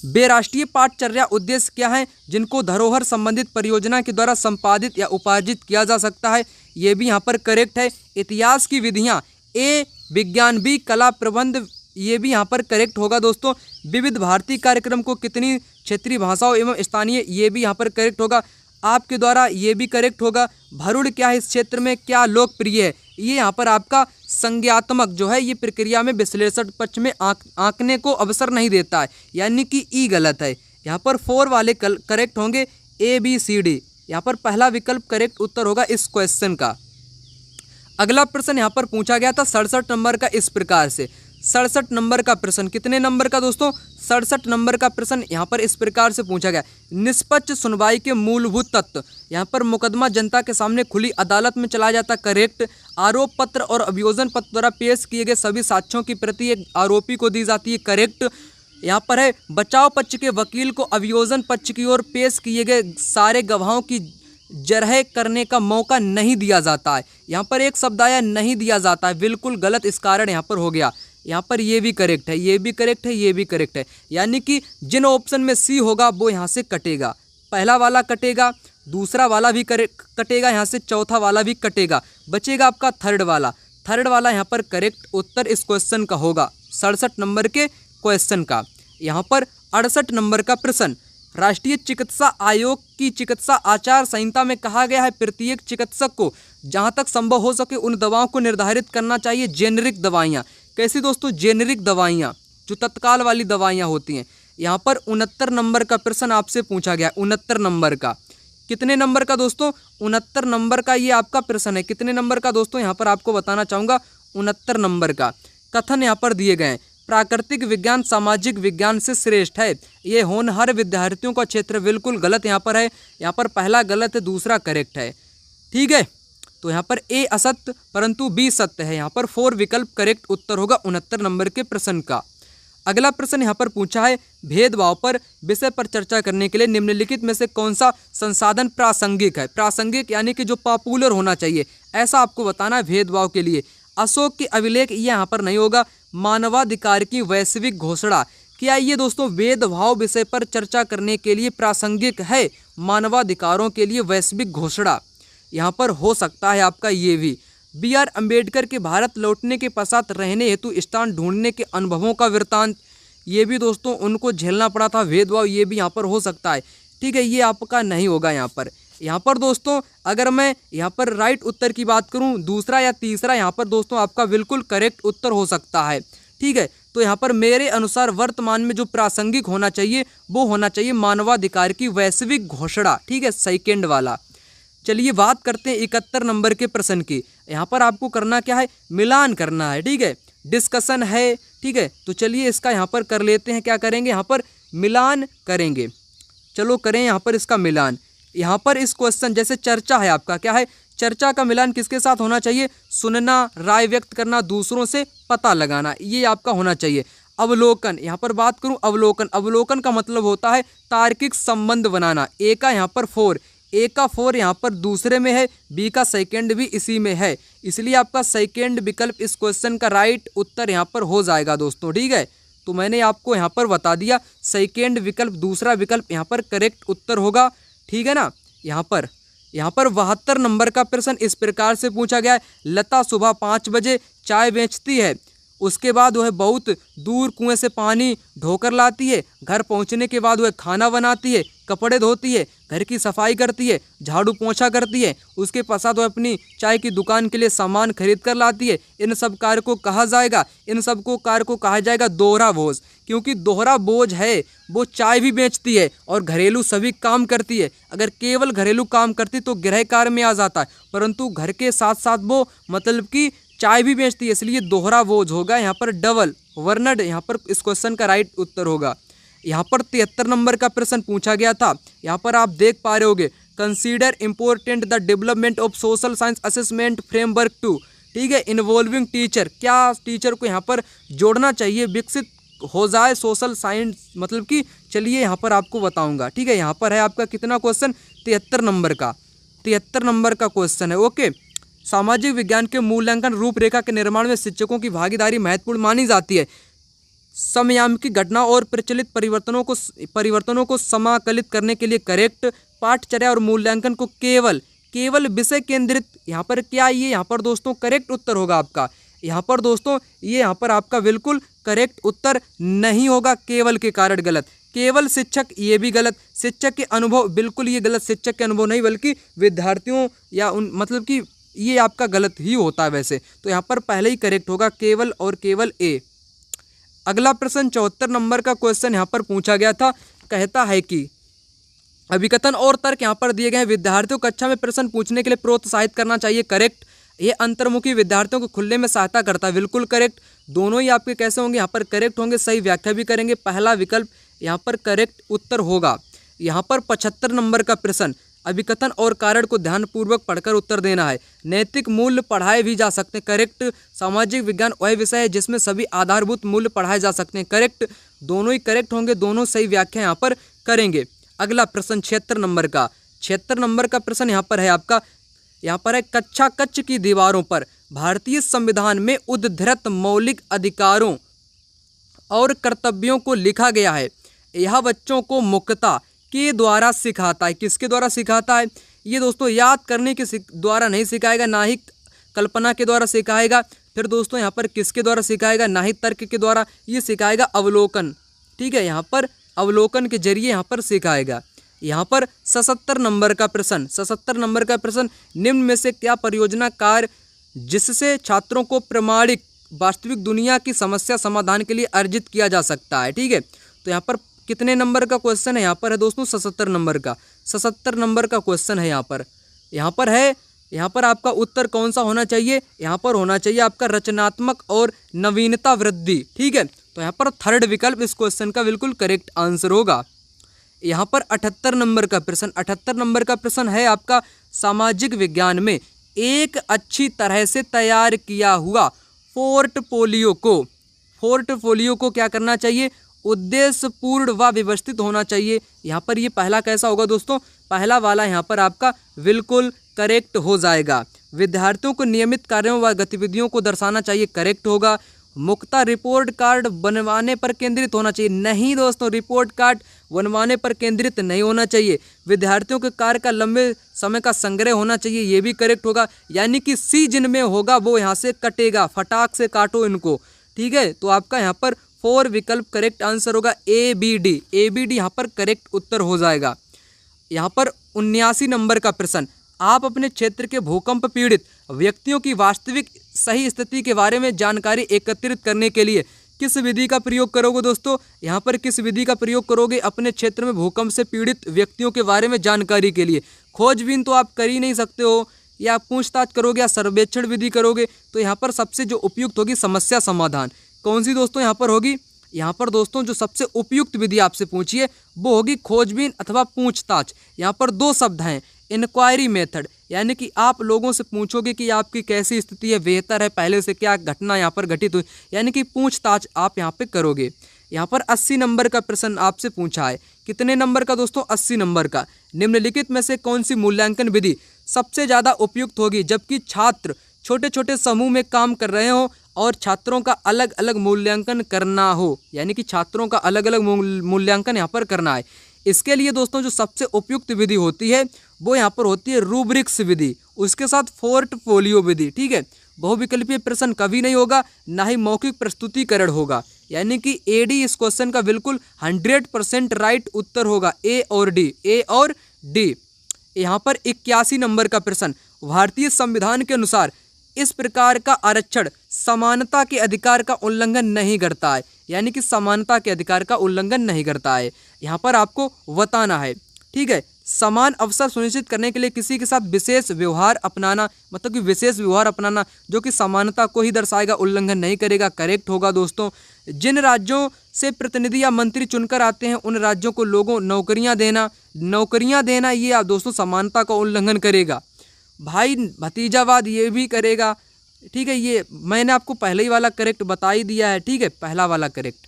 Speaker 1: बेराष्ट्रीय पाठचर्या उद्देश्य क्या है, जिनको धरोहर संबंधित परियोजना के द्वारा संपादित या उपार्जित किया जा सकता है, ये भी यहाँ पर करेक्ट है। इतिहास की विधियाँ, ए विज्ञान, बी कला प्रबंध, ये भी यहाँ पर करेक्ट होगा दोस्तों। विविध भारती कार्यक्रम को कितनी क्षेत्रीय भाषाओं एवं स्थानीय, ये भी यहाँ पर करेक्ट होगा आपके द्वारा, ये भी करेक्ट होगा। भरूण क्या है, इस क्षेत्र में क्या लोकप्रिय है, ये यहाँ पर आपका संज्ञात्मक जो है ये प्रक्रिया में विश्लेषण पक्ष में आंकने को अवसर नहीं देता है, यानी कि ई गलत है। यहाँ पर 4 वाले करेक्ट होंगे, ए बी सी डी, यहाँ पर पहला विकल्प करेक्ट उत्तर होगा इस क्वेश्चन का। अगला प्रश्न यहाँ पर पूछा गया था 67 नंबर का इस प्रकार से। 67 नंबर का प्रश्न कितने नंबर का दोस्तों, 67 नंबर का प्रश्न यहाँ पर इस प्रकार से पूछा गया, निष्पक्ष सुनवाई के मूलभूत तत्व, यहाँ पर मुकदमा जनता के सामने खुली अदालत में चलाया जाता, करेक्ट। आरोप पत्र और अभियोजन पत्र द्वारा पेश किए गए सभी साक्ष्यों की प्रति एक आरोपी को दी जाती है, करेक्ट। यहाँ पर है बचाव पक्ष के वकील को अभियोजन पक्ष की ओर पेश किए गए सारे गवाहों की जरह करने का मौका नहीं दिया जाता है, यहाँ पर एक शब्द आया नहीं दिया जाता है, बिल्कुल गलत, इस कारण यहाँ पर हो गया। यहाँ पर ये भी करेक्ट है, ये भी करेक्ट है, ये भी करेक्ट है, यानी कि जिन ऑप्शन में सी होगा वो यहाँ से कटेगा, पहला वाला कटेगा, दूसरा वाला भी कटेगा, यहाँ से चौथा वाला भी कटेगा, बचेगा आपका थर्ड वाला। थर्ड वाला यहाँ पर करेक्ट उत्तर इस क्वेश्चन का होगा, 67 नंबर के क्वेश्चन का। यहाँ पर 68 नंबर का प्रश्न, राष्ट्रीय चिकित्सा आयोग की चिकित्सा आचार संहिता में कहा गया है प्रत्येक चिकित्सक को जहाँ तक संभव हो सके उन दवाओं को निर्धारित करना चाहिए जेनेरिक दवाइयाँ। कैसी दोस्तों, जेनेरिक दवाइयाँ, जो तत्काल वाली दवाइयाँ होती हैं। यहाँ पर 69 नंबर का प्रश्न आपसे पूछा गया, 69 नंबर का, कितने नंबर का दोस्तों, 69 नंबर का ये आपका प्रश्न है। कितने नंबर का दोस्तों, यहाँ पर आपको बताना चाहूँगा 69 नंबर का। कथन यहाँ पर दिए गए हैं, प्राकृतिक विज्ञान सामाजिक विज्ञान से श्रेष्ठ है, ये होनहार विद्यार्थियों का क्षेत्र, बिल्कुल गलत यहाँ पर है। यहाँ पर पहला गलत है, दूसरा करेक्ट है। ठीक है, तो यहाँ पर ए असत्य परंतु बी सत्य है, यहाँ पर 4 विकल्प करेक्ट उत्तर होगा 69 नंबर के प्रश्न का। अगला प्रश्न यहाँ पर पूछा है, भेदभाव पर विषय पर चर्चा करने के लिए निम्नलिखित में से कौन सा संसाधन प्रासंगिक है। प्रासंगिक यानी कि जो पॉपुलर होना चाहिए, ऐसा आपको बताना है भेदभाव के लिए। अशोक के अभिलेख ये यहाँ पर नहीं होगा। मानवाधिकार की वैश्विक घोषणा, क्या ये दोस्तों भेदभाव विषय पर चर्चा करने के लिए प्रासंगिक है। मानवाधिकारों के लिए वैश्विक घोषणा यहाँ पर हो सकता है आपका ये भी। बी.आर. अम्बेडकर के भारत लौटने के पश्चात रहने हेतु स्थान ढूंढने के अनुभवों का वृत्तांत, ये भी दोस्तों उनको झेलना पड़ा था भेदभाव, ये भी यहाँ पर हो सकता है। ठीक है, ये आपका नहीं होगा यहाँ पर। यहाँ पर दोस्तों अगर मैं यहाँ पर राइट उत्तर की बात करूँ, दूसरा या तीसरा यहाँ पर दोस्तों आपका बिल्कुल करेक्ट उत्तर हो सकता है। ठीक है, तो यहाँ पर मेरे अनुसार वर्तमान में जो प्रासंगिक होना चाहिए वो होना चाहिए मानवाधिकार की वैश्विक घोषणा। ठीक है, सेकेंड वाला। चलिए बात करते हैं 71 नंबर के प्रश्न की। यहाँ पर आपको करना क्या है, मिलान करना है। ठीक है, डिस्कशन है। ठीक है, तो चलिए इसका यहाँ पर कर लेते हैं, क्या करेंगे यहाँ पर मिलान करेंगे। चलो करें यहाँ पर इसका मिलान। यहाँ पर इस क्वेश्चन जैसे चर्चा है आपका, क्या है, चर्चा का मिलान किसके साथ होना चाहिए, सुनना, राय व्यक्त करना, दूसरों से पता लगाना, ये आपका होना चाहिए। अवलोकन, यहाँ पर बात करूँ अवलोकन, अवलोकन का मतलब होता है तार्किक संबंध बनाना। ए का यहाँ पर 4, ए का 4 यहाँ पर दूसरे में है, बी का सेकेंड भी इसी में है, इसलिए आपका सेकेंड विकल्प इस क्वेश्चन का राइट उत्तर यहाँ पर हो जाएगा दोस्तों। ठीक है, तो मैंने आपको यहाँ पर बता दिया सेकेंड विकल्प, दूसरा विकल्प यहाँ पर करेक्ट उत्तर होगा। ठीक है ना, यहाँ यहाँ पर 72 नंबर का प्रश्न इस प्रकार से पूछा गया है, लता सुबह 5 बजे चाय बेचती है, उसके बाद वह बहुत दूर कुएं से पानी ढोकर लाती है, घर पहुंचने के बाद वह खाना बनाती है, कपड़े धोती है, घर की सफाई करती है, झाड़ू पोंछा करती है, उसके पश्चात वह अपनी चाय की दुकान के लिए सामान खरीद कर लाती है। इन सब कार्य को कहा जाएगा, इन सब को कार्य को कहा जाएगा दोहरा बोझ, क्योंकि दोहरा बोझ है वो चाय भी बेचती है और घरेलू सभी काम करती है। अगर केवल घरेलू काम करती तो गृह कार्य में आ जाता है, परंतु घर के साथ साथ वो मतलब कि चाय भी बेचती है, इसलिए दोहरा बोझ होगा यहाँ पर डबल वर्नड यहाँ पर इस क्वेश्चन का राइट उत्तर होगा। यहाँ पर 73 नंबर का प्रश्न पूछा गया था, यहाँ पर आप देख पा रहे होगे, consider important the development of social science assessment framework to, ठीक है, इन्वॉल्विंग टीचर, क्या टीचर को यहाँ पर जोड़ना चाहिए, विकसित हो जाए सोशल साइंस, मतलब कि चलिए यहाँ पर आपको बताऊंगा, ठीक है। यहाँ पर है आपका कितना क्वेश्चन, 73 नंबर का, 73 नंबर का क्वेश्चन है। ओके, सामाजिक विज्ञान के मूल्यांकन रूपरेखा के निर्माण में शिक्षकों की भागीदारी महत्वपूर्ण मानी जाती है। समयामिक घटना और प्रचलित परिवर्तनों को समाकलित करने के लिए करेक्ट पाठचर्या और मूल्यांकन को केवल विषय केंद्रित, यहाँ पर क्या ये यहाँ पर दोस्तों करेक्ट उत्तर होगा आपका। यहाँ पर दोस्तों ये यहाँ पर आपका बिल्कुल करेक्ट उत्तर नहीं होगा, केवल के कारण गलत, केवल शिक्षक ये भी गलत, शिक्षक के अनुभव बिल्कुल ये गलत, शिक्षक के अनुभव नहीं बल्कि विद्यार्थियों या उन मतलब कि ये आपका गलत ही होता है वैसे, तो यहाँ पर पहले ही करेक्ट होगा केवल और केवल ए। अगला प्रश्न 74 नंबर का क्वेश्चन यहाँ पर पूछा गया था, कहता है कि अभिकथन और तर्क यहाँ पर दिए गए हैं, विद्यार्थियों को कक्षा में प्रश्न पूछने के लिए प्रोत्साहित करना चाहिए, करेक्ट। ये अंतर्मुखी विद्यार्थियों को खुलने में सहायता करता है, बिल्कुल करेक्ट। दोनों ही आपके कैसे होंगे, यहाँ पर करेक्ट होंगे, सही व्याख्या भी करेंगे, पहला विकल्प यहाँ पर करेक्ट उत्तर होगा। यहाँ पर 75 नंबर का प्रश्न, अभिकथन और कारण को ध्यानपूर्वक पढ़कर उत्तर देना है, नैतिक मूल्य पढ़ाए भी जा सकते हैं, करेक्ट। सामाजिक विज्ञान वह विषय है जिसमें सभी आधारभूत मूल्य पढ़ाए जा सकते हैं, करेक्ट। दोनों ही करेक्ट होंगे, दोनों सही व्याख्या यहाँ पर करेंगे। अगला प्रश्न 76 नंबर का, 76 नंबर का प्रश्न यहाँ पर है आपका, यहाँ पर है कक्षा कक्ष की दीवारों पर भारतीय संविधान में उद्धृत मौलिक अधिकारों और कर्तव्यों को लिखा गया है, यह बच्चों को मुख्यतः के द्वारा सिखाता है, किसके द्वारा सिखाता है, ये दोस्तों याद करने के द्वारा नहीं सिखाएगा, ना ही कल्पना के द्वारा सिखाएगा, फिर दोस्तों यहाँ पर किसके द्वारा सिखाएगा, ना ही तर्क के द्वारा, ये सिखाएगा अवलोकन, ठीक है, यहाँ पर अवलोकन के जरिए यहाँ पर सिखाएगा। यहाँ पर 77 नंबर का प्रश्न, 77 नंबर का प्रश्न, निम्न में से क्या परियोजना कार्य जिससे छात्रों को प्रमाणिक वास्तविक दुनिया की समस्या समाधान के लिए अर्जित किया जा सकता है, ठीक है। तो यहाँ पर कितने नंबर का क्वेश्चन है, यहाँ पर है दोस्तों 77 नंबर का, 77 नंबर का क्वेश्चन है यहाँ पर है, यहाँ पर आपका उत्तर कौन सा होना चाहिए, यहाँ पर होना चाहिए आपका रचनात्मक और नवीनता वृद्धि, ठीक है। तो यहाँ पर थर्ड विकल्प इस क्वेश्चन का बिल्कुल करेक्ट आंसर होगा। यहाँ पर 78 नंबर का प्रश्न, 78 नंबर का प्रश्न है आपका, सामाजिक विज्ञान में एक अच्छी तरह से तैयार किया हुआ पोर्टफोलियो को क्या करना चाहिए, उद्देश्यपूर्ण व व्यवस्थित होना चाहिए। यहाँ पर ये पहला कैसा होगा दोस्तों, पहला वाला यहाँ पर आपका बिल्कुल करेक्ट हो जाएगा। विद्यार्थियों को नियमित कार्यों व गतिविधियों को दर्शाना चाहिए, करेक्ट होगा। मुख्यतः रिपोर्ट कार्ड बनवाने पर केंद्रित होना चाहिए, नहीं दोस्तों, रिपोर्ट कार्ड बनवाने पर केंद्रित नहीं होना चाहिए। विद्यार्थियों के कार्य का लंबे समय का संग्रह होना चाहिए, ये भी करेक्ट होगा। यानी कि सी जिनमें होगा वो यहाँ से कटेगा, फटाक से काटो इनको, ठीक है। तो आपका यहाँ पर 4 विकल्प करेक्ट आंसर होगा, ABD यहाँ पर करेक्ट उत्तर हो जाएगा। यहाँ पर 79 नंबर का प्रश्न, आप अपने क्षेत्र के भूकंप पीड़ित व्यक्तियों की वास्तविक सही स्थिति के बारे में जानकारी एकत्रित करने के लिए किस विधि का प्रयोग करोगे दोस्तों, यहाँ पर किस विधि का प्रयोग करोगे अपने क्षेत्र में भूकंप से पीड़ित व्यक्तियों के बारे में जानकारी के लिए। खोजबीन तो आप कर ही नहीं सकते हो, या पूछताछ करोगे या सर्वेक्षण विधि करोगे, तो यहाँ पर सबसे जो उपयुक्त होगी समस्या समाधान, कौन सी दोस्तों यहाँ पर होगी, यहाँ पर दोस्तों जो सबसे उपयुक्त विधि आपसे पूछिए वो होगी खोजबीन अथवा पूछताछ। यहाँ पर 2 शब्द हैं, इंक्वायरी मेथड, यानी कि आप लोगों से पूछोगे कि आपकी कैसी स्थिति है, बेहतर है, पहले से क्या घटना यहाँ पर घटित हुई, यानी कि पूछताछ आप यहाँ पे करोगे। यहाँ पर 80 नंबर का प्रश्न आपसे पूछा है, कितने नंबर का दोस्तों, 80 नंबर का, निम्नलिखित में से कौन सी मूल्यांकन विधि सबसे ज़्यादा उपयुक्त होगी जबकि छात्र छोटे छोटे समूह में काम कर रहे हो और छात्रों का अलग अलग मूल्यांकन करना हो, यानी कि छात्रों का अलग अलग मूल्यांकन यहाँ पर करना है। इसके लिए दोस्तों जो सबसे उपयुक्त विधि होती है वो यहाँ पर होती है रूब्रिक्स विधि, उसके साथ पोर्टफोलियो विधि। ठीक है, बहुविकल्पीय प्रश्न कभी नहीं होगा, ना ही मौखिक प्रस्तुतिकरण होगा, यानी कि एडी इस क्वेश्चन का बिल्कुल 100% राइट उत्तर होगा, ए और डी। यहाँ पर 81 नंबर का प्रश्न, भारतीय संविधान के अनुसार इस प्रकार का आरक्षण समानता के अधिकार का उल्लंघन नहीं करता है, यानी कि समानता के अधिकार का उल्लंघन नहीं करता है। यहाँ पर आपको बताना है। ठीक है, समान अवसर सुनिश्चित करने के लिए किसी के साथ विशेष व्यवहार अपनाना, मतलब कि विशेष व्यवहार अपनाना जो कि समानता को ही दर्शाएगा, उल्लंघन नहीं करेगा, करेक्ट होगा दोस्तों। जिन राज्यों से प्रतिनिधि या मंत्री चुनकर आते हैं उन राज्यों को लोगों नौकरियां देना ये आप दोस्तों समानता का उल्लंघन करेगा। भाई भतीजावाद ये भी करेगा। ठीक है, ये मैंने आपको पहले ही वाला करेक्ट बता ही दिया है। ठीक है, पहला वाला करेक्ट।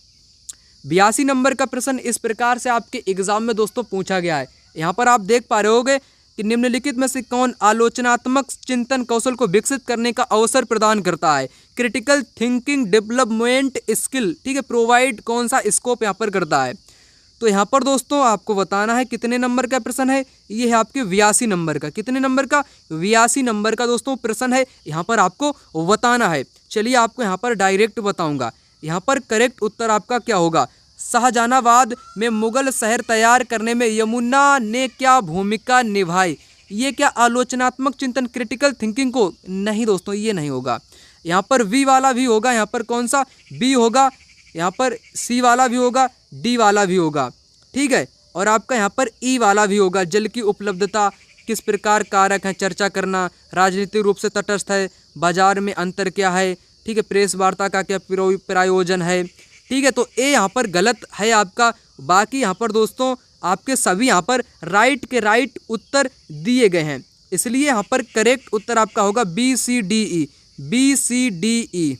Speaker 1: 82 नंबर का प्रश्न इस प्रकार से आपके एग्जाम में दोस्तों पूछा गया है। यहाँ पर आप देख पा रहे होगे कि निम्नलिखित में से कौन आलोचनात्मक चिंतन कौशल को विकसित करने का अवसर प्रदान करता है। क्रिटिकल थिंकिंग डेवलपमेंट स्किल, ठीक है, प्रोवाइड कौन सा स्कोप यहाँ पर करता है। तो यहाँ पर दोस्तों आपको बताना है कितने नंबर का प्रश्न है, ये है आपके 82 नंबर का। कितने नंबर का? 82 नंबर का दोस्तों प्रश्न है, यहाँ पर आपको बताना है। चलिए आपको यहाँ पर डायरेक्ट बताऊँगा। यहाँ पर करेक्ट उत्तर आपका क्या होगा? शाहजहानाबाद में मुगल शहर तैयार करने में यमुना ने क्या भूमिका निभाई। ये क्या आलोचनात्मक चिंतन क्रिटिकल थिंकिंग को? नहीं दोस्तों, ये नहीं होगा। यहाँ पर वी वाला भी होगा, यहाँ पर कौन सा बी होगा, यहाँ पर सी वाला भी होगा, डी वाला भी होगा। ठीक है, और आपका यहाँ पर ई वाला भी होगा। जल की उपलब्धता किस प्रकार कारक है, चर्चा करना, राजनीतिक रूप से तटस्थ है, बाजार में अंतर क्या है, ठीक है, प्रेस वार्ता का क्या प्रयोजन है। ठीक है, तो ए यहाँ पर गलत है आपका। बाकी यहाँ पर दोस्तों आपके सभी यहाँ पर राइट के राइट उत्तर दिए गए हैं, इसलिए यहाँ पर करेक्ट उत्तर आपका होगा बी सी डी ई।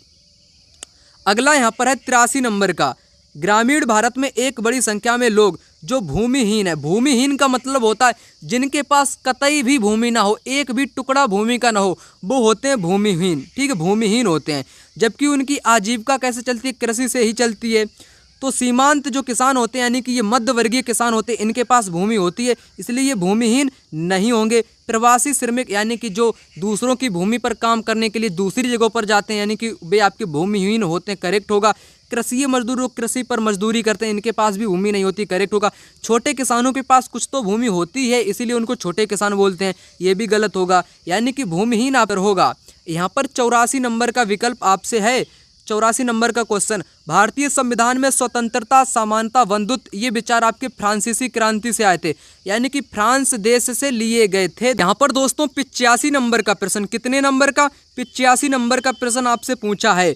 Speaker 1: अगला यहाँ पर है 83 नंबर का। ग्रामीण भारत में एक बड़ी संख्या में लोग जो भूमिहीन है, भूमिहीन का मतलब होता है जिनके पास कतई भी भूमि ना हो, एक भी टुकड़ा भूमि का ना हो, वो होते हैं भूमिहीन। ठीक है, भूमिहीन होते हैं। जबकि उनकी आजीविका कैसे चलती है? कृषि से ही चलती है। तो सीमांत जो किसान होते हैं, यानी कि ये मध्य वर्गीय किसान होते हैं, इनके पास भूमि होती है, इसलिए ये भूमिहीन नहीं होंगे। प्रवासी श्रमिक यानी कि जो दूसरों की भूमि पर काम करने के लिए दूसरी जगहों पर जाते हैं, यानी कि वे आपके भूमिहीन होते हैं, करेक्ट होगा। कृषि मजदूर लोग कृषि पर मजदूरी करते हैं, इनके पास भी भूमि नहीं होती, करेक्ट होगा। छोटे किसानों के पास कुछ तो भूमि होती है, इसीलिए उनको छोटे किसान बोलते हैं, ये भी गलत होगा, यानी कि भूमिहीन आप पर होगा। यहाँ पर 84 नंबर का विकल्प आपसे है। 84 नंबर का क्वेश्चन, भारतीय संविधान में स्वतंत्रता, समानता, बंधुत्व ये विचार आपके फ्रांसीसी क्रांति से आए थे, यानी कि फ्रांस देश से लिए गए थे। यहाँ पर दोस्तों 85 नंबर का प्रश्न, कितने नंबर का? 85 नंबर का प्रश्न आपसे पूछा है।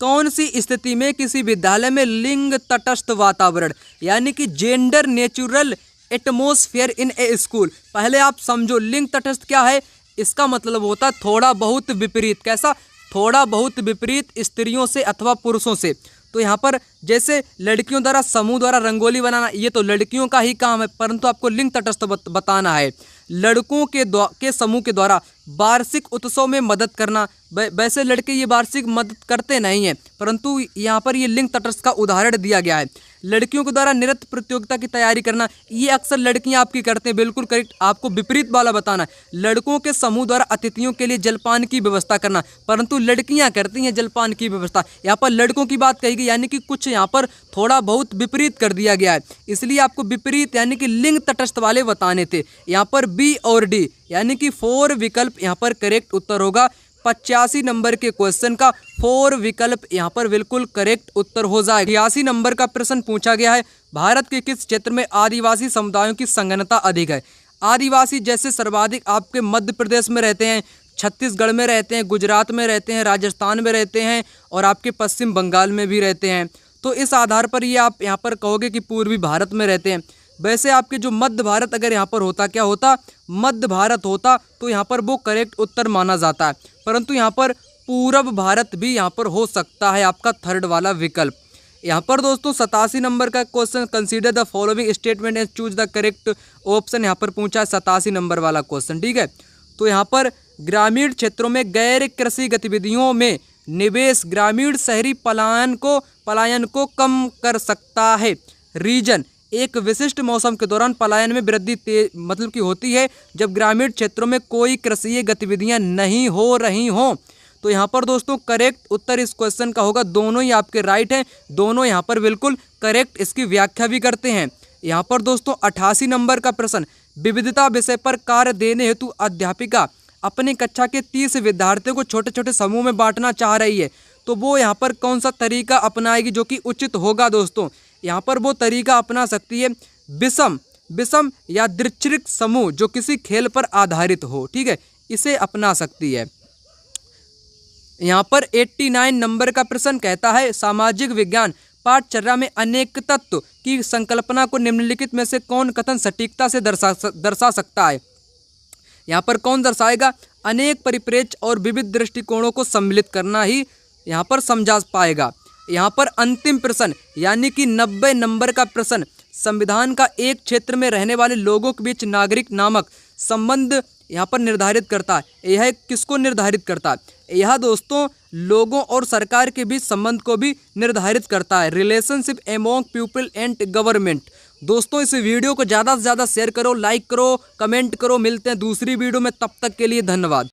Speaker 1: कौन सी स्थिति में किसी विद्यालय में लिंग तटस्थ वातावरण, यानी कि जेंडर नेचुरल एटमोस्फेयर इन ए स्कूल। पहले आप समझो लिंग तटस्थ क्या है। इसका मतलब होता है थोड़ा बहुत विपरीत। कैसा? थोड़ा बहुत विपरीत स्त्रियों से अथवा पुरुषों से। तो यहाँ पर जैसे लड़कियों द्वारा समूह द्वारा रंगोली बनाना, ये तो लड़कियों का ही काम है, परंतु आपको लिंग तटस्थ बताना है। लड़कों के समूह के द्वारा वार्षिक उत्सव में मदद करना, वैसे लड़के ये वार्षिक मदद करते नहीं हैं, परंतु यहाँ पर ये लिंग तटस्थ का उदाहरण दिया गया है। लड़कियों के द्वारा नृत्य प्रतियोगिता की तैयारी करना, ये अक्सर लड़कियां आपकी करते हैं, बिल्कुल करेक्ट। आपको विपरीत वाला बताना है। लड़कों के समूह द्वारा अतिथियों के लिए जलपान की व्यवस्था करना, परंतु लड़कियां करती हैं जलपान की व्यवस्था। यहाँ पर लड़कों की बात कही गई, यानी कि कुछ यहाँ पर थोड़ा बहुत विपरीत कर दिया गया है, इसलिए आपको विपरीत यानी कि लिंग तटस्थ वाले बताने थे। यहाँ पर बी और डी यानी कि 4 विकल्प यहाँ पर करेक्ट उत्तर होगा। 85 नंबर के क्वेश्चन का 4 विकल्प यहाँ पर बिल्कुल करेक्ट उत्तर हो जाएगा। 86 नंबर का प्रश्न पूछा गया है, भारत के किस क्षेत्र में आदिवासी समुदायों की संघनता अधिक है। आदिवासी जैसे सर्वाधिक आपके मध्य प्रदेश में रहते हैं, छत्तीसगढ़ में रहते हैं, गुजरात में रहते हैं, राजस्थान में रहते हैं और आपके पश्चिम बंगाल में भी रहते हैं। तो इस आधार पर ये आप यहाँ पर कहोगे कि पूर्वी भारत में रहते हैं। वैसे आपके जो मध्य भारत अगर यहाँ पर होता, क्या होता? मध्य भारत होता, तो यहाँ पर वो करेक्ट उत्तर माना जाता है, परंतु यहाँ पर पूरब भारत भी यहाँ पर हो सकता है आपका थर्ड वाला विकल्प। यहाँ पर दोस्तों 87 नंबर का question, consider the following statement and choose the correct option यहाँ पर पूछा है 87 नंबर वाला क्वेश्चन। ठीक है, तो यहाँ पर ग्रामीण क्षेत्रों में गैर कृषि गतिविधियों में निवेश ग्रामीण शहरी पलायन को कम कर सकता है। रीजन एक विशिष्ट मौसम के दौरान पलायन में वृद्धि मतलब कि होती है जब ग्रामीण क्षेत्रों में कोई कृषि गतिविधियां नहीं हो रही हों। तो यहाँ पर दोस्तों करेक्ट उत्तर इस क्वेश्चन का होगा, दोनों ही आपके राइट हैं, दोनों यहाँ पर बिल्कुल करेक्ट इसकी व्याख्या भी करते हैं। यहाँ पर दोस्तों 88 नंबर का प्रश्न, विविधता विषय पर कार्य देने हेतु अध्यापिका अपनी कक्षा के 30 विद्यार्थियों को छोटे छोटे समूह में बांटना चाह रही है, तो वो यहाँ पर कौन सा तरीका अपनाएगी जो कि उचित होगा दोस्तों। यहाँ पर वो तरीका अपना सकती है विषम या द्विचरिक समूह जो किसी खेल पर आधारित हो, ठीक है, इसे अपना सकती है। यहाँ पर 89 नंबर का प्रश्न कहता है सामाजिक विज्ञान पाठचर्या में अनेक तत्व की संकल्पना को निम्नलिखित में से कौन कथन सटीकता से दर्शा सकता है। यहाँ पर कौन दर्शाएगा, अनेक परिप्रेक्ष्य और विविध दृष्टिकोणों को सम्मिलित करना ही यहाँ पर समझा पाएगा। यहाँ पर अंतिम प्रश्न यानी कि 90 नंबर का प्रश्न, संविधान का एक क्षेत्र में रहने वाले लोगों के बीच नागरिक नामक संबंध यहाँ पर निर्धारित करता है। यह किसको निर्धारित करता है, यह दोस्तों लोगों और सरकार के बीच संबंध को भी निर्धारित करता है, relationship among people and government. दोस्तों इस वीडियो को ज़्यादा से ज़्यादा शेयर करो, लाइक करो, कमेंट करो। मिलते हैं दूसरी वीडियो में, तब तक के लिए धन्यवाद।